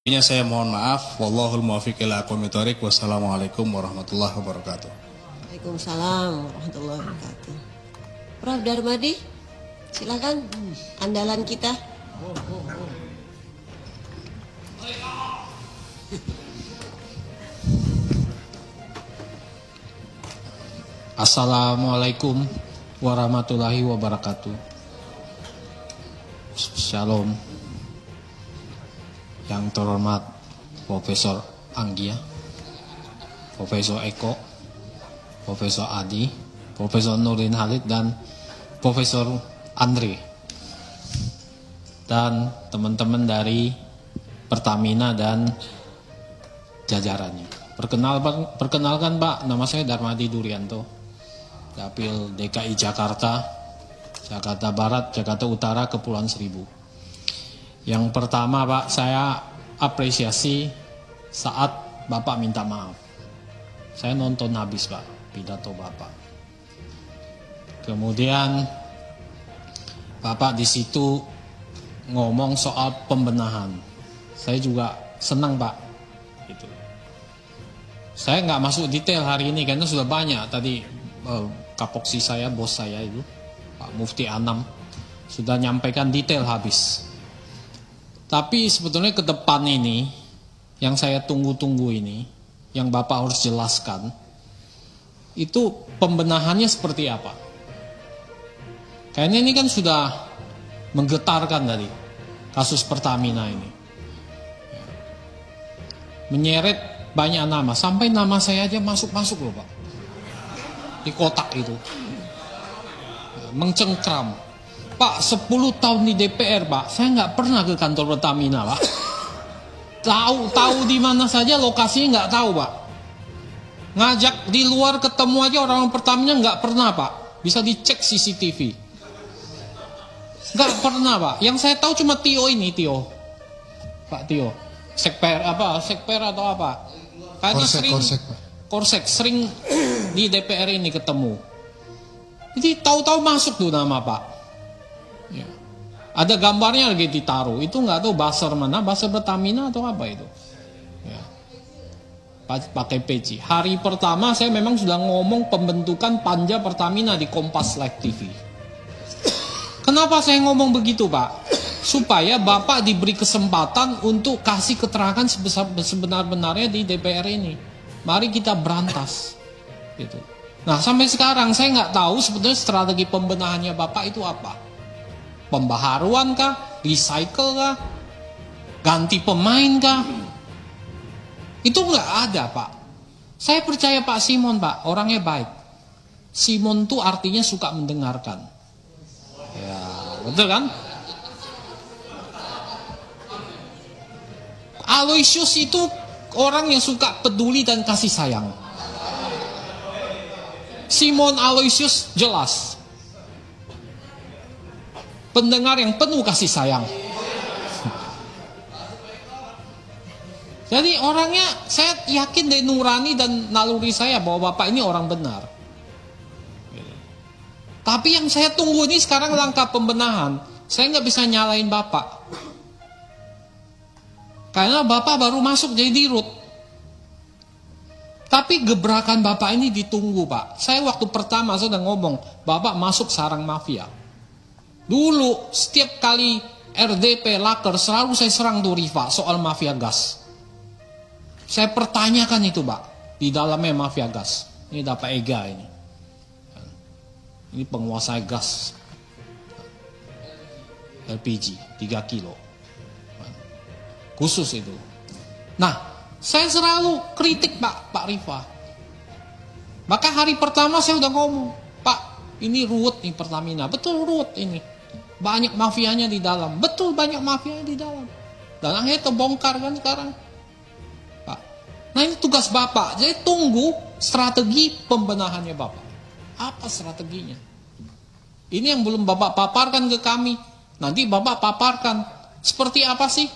Saya mohon maaf. Wallahul muwaffiq ila aqwamit thoriq. Wassalamualaikum warahmatullahi wabarakatuh. Waalaikumsalam warahmatullahi wabarakatuh. Prof. Darmadi, silakan andalan kita. Assalamualaikum warahmatullahi wabarakatuh. Shalom. Yang terhormat Profesor Anggia, Profesor Eko, Profesor Adi, Profesor Nurdin Halid, dan Profesor Andre, dan teman-teman dari Pertamina dan jajarannya. Perkenalkan Pak, nama saya Darmadi Durianto, Dapil DKI Jakarta, Jakarta Barat, Jakarta Utara, Kepulauan Seribu. Yang pertama Pak, saya apresiasi saat Bapak minta maaf. Saya nonton habis Pak, pidato Bapak. Kemudian Bapak di situ ngomong soal pembenahan. Saya juga senang Pak. Gitu. Saya nggak masuk detail hari ini karena sudah banyak tadi kapoksi saya, bos saya itu Pak Mufti Anam sudah nyampaikan detail habis. Tapi sebetulnya ke depan ini yang saya tunggu-tunggu ini, yang Bapak harus jelaskan, itu pembenahannya seperti apa? Kayaknya ini kan sudah menggetarkan tadi kasus Pertamina ini, menyeret banyak nama, sampai nama saya aja masuk loh Pak, di kotak itu, mencengkram. Pak, 10 tahun di DPR Pak, saya nggak pernah ke kantor Pertamina Pak. Tahu di mana saja lokasinya nggak tahu Pak. Ngajak di luar ketemu aja orang Pertamina nggak pernah Pak. Bisa dicek CCTV. Nggak pernah Pak. Yang saya tahu cuma Tio ini, Pak Tio. Sekper atau apa? Karena Korsek sering di DPR ini ketemu. Jadi tahu-tahu masuk tuh nama Pak. Ya. Ada gambarnya lagi ditaruh. Itu nggak tahu buzzer mana, buzzer Pertamina atau apa itu. Ya. Pakai peci. Hari pertama saya memang sudah ngomong pembentukan panja Pertamina di Kompas Live TV. Kenapa saya ngomong begitu Pak? Supaya Bapak diberi kesempatan untuk kasih keterangan sebenar-benarnya di DPR ini. Mari kita berantas. Gitu. Nah sampai sekarang saya nggak tahu sebetulnya strategi pembenahannya Bapak itu apa. Pembaharuan kah? Recycle kah? Ganti pemain kah? Itu nggak ada Pak. Saya percaya Pak Simon Pak, orangnya baik. Simon tuh artinya suka mendengarkan. Ya betul kan? Aloysius itu orang yang suka peduli dan kasih sayang. Simon Aloysius jelas pendengar yang penuh kasih sayang. Jadi orangnya saya yakin dari nurani dan naluri saya bahwa Bapak ini orang benar. Tapi yang saya tunggu ini sekarang langkah pembenahan. Saya nggak bisa nyalain Bapak. Karena Bapak baru masuk jadi dirut. Tapi gebrakan Bapak ini ditunggu Pak. Saya waktu pertama saya udah ngomong, Bapak masuk sarang mafia. Dulu setiap kali RDP Laker selalu saya serang tuh Riva soal mafia gas. Saya pertanyakan itu Pak, di dalamnya mafia gas. Ini dapat Ega ini. Ini penguasa gas LPG 3 kilo. Khusus itu. Nah, saya selalu kritik Pak Riva. Maka hari pertama saya udah ngomong, Pak, ini ruwet nih Pertamina. Betul ruwet ini. Banyak mafianya di dalam. Betul banyak mafianya di dalam. Dan akhirnya terbongkar kan sekarang. Pak. Nah ini tugas Bapak. Jadi tunggu strategi pembenahannya Bapak. Apa strateginya? Ini yang belum Bapak paparkan ke kami. Nanti Bapak paparkan. Seperti apa sih?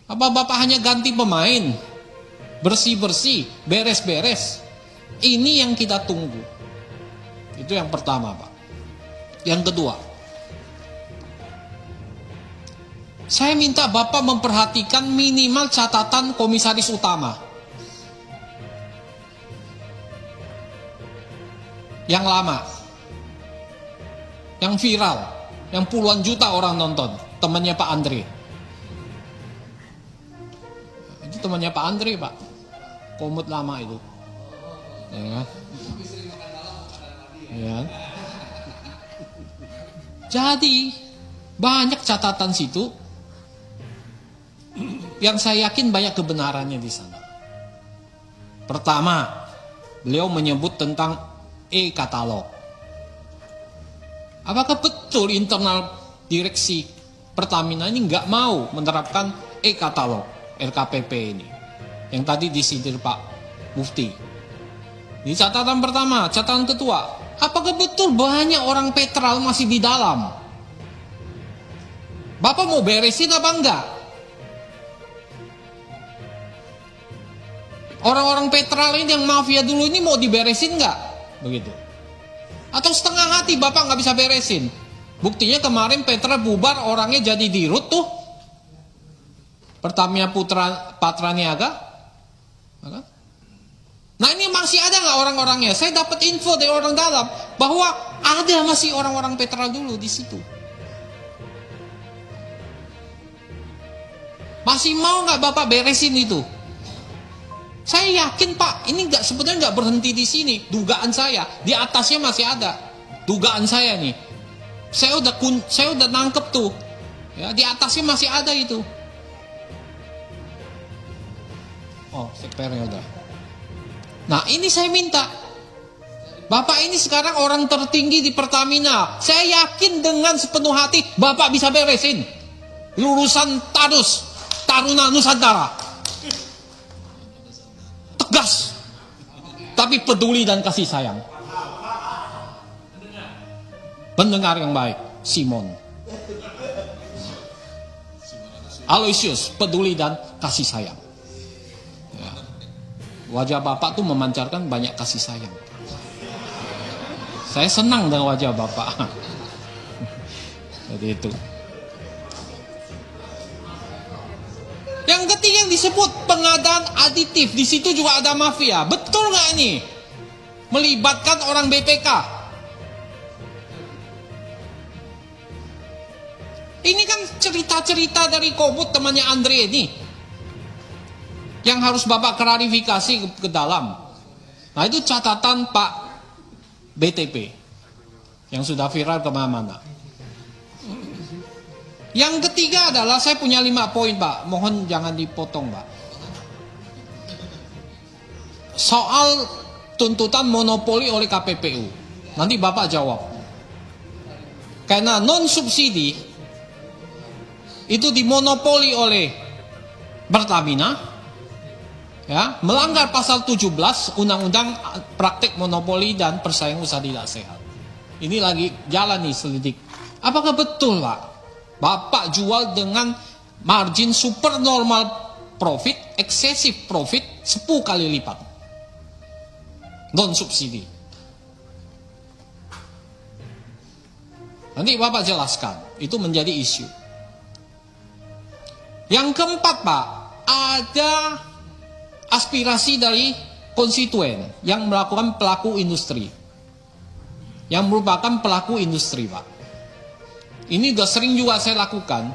Apa Bapak hanya ganti pemain? Bersih-bersih, beres-beres. Ini yang kita tunggu. Itu yang pertama Pak. Yang kedua, Saya minta Bapak memperhatikan minimal catatan komisaris utama. Yang lama. Yang viral. Yang puluhan juta orang nonton. Temannya Pak Andre. Itu temannya Pak Andre, Pak. Komut lama itu. Ya kan? Ya. Jadi banyak catatan situ yang saya yakin banyak kebenarannya di sana. Pertama, beliau menyebut tentang e-katalog. Apakah betul internal direksi Pertamina ini nggak mau menerapkan e-katalog LKPP ini? Yang tadi disindir Pak Mufti. Ini catatan pertama, catatan kedua. Apakah betul banyak orang petrol masih di dalam? Bapak mau beresin apa enggak? Orang-orang petrol ini yang mafia dulu ini mau diberesin enggak? Begitu. Atau setengah hati Bapak nggak bisa beresin? Buktinya kemarin Petra bubar, orangnya jadi dirut tuh. Pertamina Patra Niaga. Nah ini masih ada nggak orang-orangnya? Saya dapat info dari orang dalam bahwa ada masih orang-orang Petra dulu di situ. Masih mau nggak Bapak beresin itu? Saya yakin Pak, ini sebenarnya nggak berhenti di sini. Dugaan saya di atasnya masih ada. Dugaan saya nih, saya udah nangkep tuh. Ya, di atasnya masih ada itu. Oh, sepernya udah. Nah ini saya minta, Bapak ini sekarang orang tertinggi di Pertamina. Saya yakin dengan sepenuh hati Bapak bisa beresin. Lulusan Taruna Nusantara. Tegas, tapi peduli dan kasih sayang. Pendengar yang baik, Simon. Aloysius, peduli dan kasih sayang. Wajah Bapak tuh memancarkan banyak kasih sayang. Saya senang dengan wajah Bapak. Jadi itu. Yang ketiga yang disebut pengadaan aditif. Di situ juga ada mafia. Betul nggak ini? Melibatkan orang BPK. Ini kan cerita-cerita dari Komut temannya Andre ini. Yang harus Bapak klarifikasi ke dalam. Nah itu catatan Pak BTP yang sudah viral kemana-mana. Yang ketiga adalah saya punya 5 poin Pak. Mohon jangan dipotong Pak. Soal tuntutan monopoli oleh KPPU. Nanti Bapak jawab. Karena non subsidi itu dimonopoli oleh Pertamina. Ya, melanggar pasal 17 Undang-Undang Praktek Monopoli dan Persaingan Usaha Tidak Sehat. Ini lagi jalan nih selidik. Apakah betul Pak? Bapak jual dengan margin super normal profit, excessive profit 10 kali lipat. Non subsidi. Nanti Bapak jelaskan. Itu menjadi isu. Yang keempat Pak, ada aspirasi dari konstituen yang melakukan pelaku industri, yang merupakan pelaku industri Pak. Ini udah sering juga saya lakukan,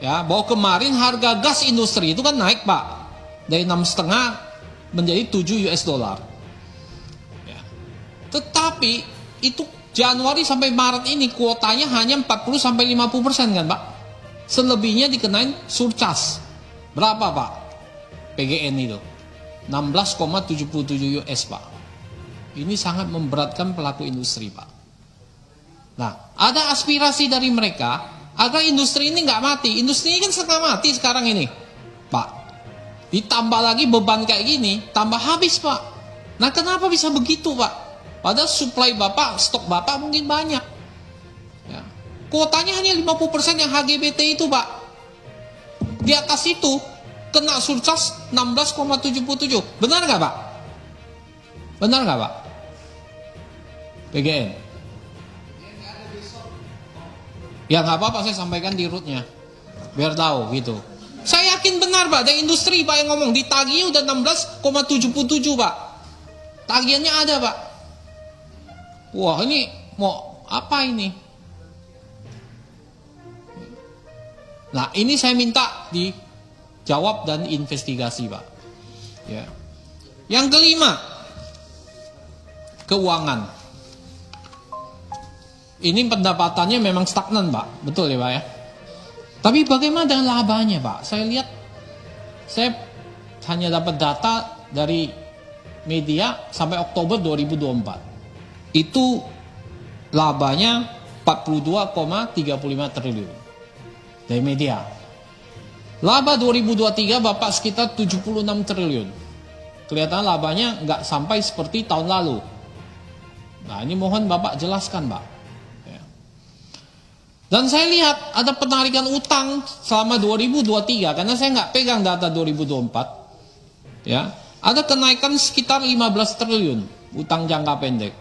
ya, bahwa kemarin harga gas industri itu kan naik Pak, dari 6,5 menjadi 7 US dollar. Ya. Tetapi itu Januari sampai Maret ini kuotanya hanya 40-50% kan Pak. Selebihnya dikenain surcharge. Berapa Pak? PGN itu 16,77 US Pak. Ini sangat memberatkan pelaku industri Pak. Nah, ada aspirasi dari mereka agar industri ini nggak mati. Industri ini kan setengah mati sekarang ini Pak. Ditambah lagi beban kayak gini, tambah habis Pak. Nah kenapa bisa begitu Pak? Padahal supply Bapak, stok Bapak mungkin banyak ya. Kuotanya hanya 50% yang HGBT itu Pak. Di atas itu kena surcharge 16,77. Benar nggak Pak? Benar nggak Pak? PGN. Ya nggak apa-apa, saya sampaikan di rootnya. Biar tahu gitu. Saya yakin benar Pak, dari industri Pak yang ngomong ditagih udah 16,77 Pak. Tagihannya ada Pak. Wah ini mau apa ini? Nah ini saya minta dijawab dan investigasi Pak. Ya. Yang kelima, keuangan. Ini pendapatannya memang stagnan Pak, betul ya Pak ya. Tapi bagaimana dengan labanya Pak? Saya lihat, saya hanya dapat data dari media sampai Oktober 2024. Itu labanya 42,35 triliun dari media. Laba 2023 Bapak sekitar 76 triliun. Kelihatan labanya nggak sampai seperti tahun lalu. Nah ini mohon Bapak jelaskan Pak. Ya. Dan saya lihat ada penarikan utang selama 2023 karena saya nggak pegang data 2024. Ya, ada kenaikan sekitar 15 triliun utang jangka pendek.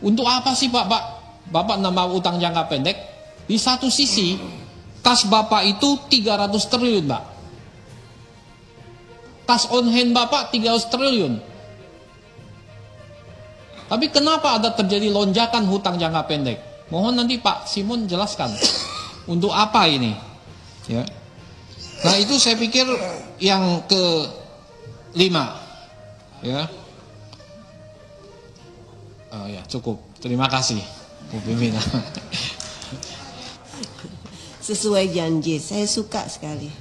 Untuk apa sih Bapak nambah utang jangka pendek? Di satu sisi kas Bapak itu 300 triliun Pak. Kas on hand Bapak 300 triliun. Tapi kenapa ada terjadi lonjakan hutang jangka pendek? Mohon nanti Pak Simon jelaskan. Untuk apa ini? Ya. Nah itu saya pikir yang kelima. Ya. Oh ya cukup. Terima kasih Bu Pimpinan. Sesuai janji, saya suka sekali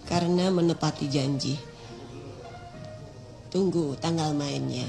karena menepati janji. Tunggu tanggal mainnya.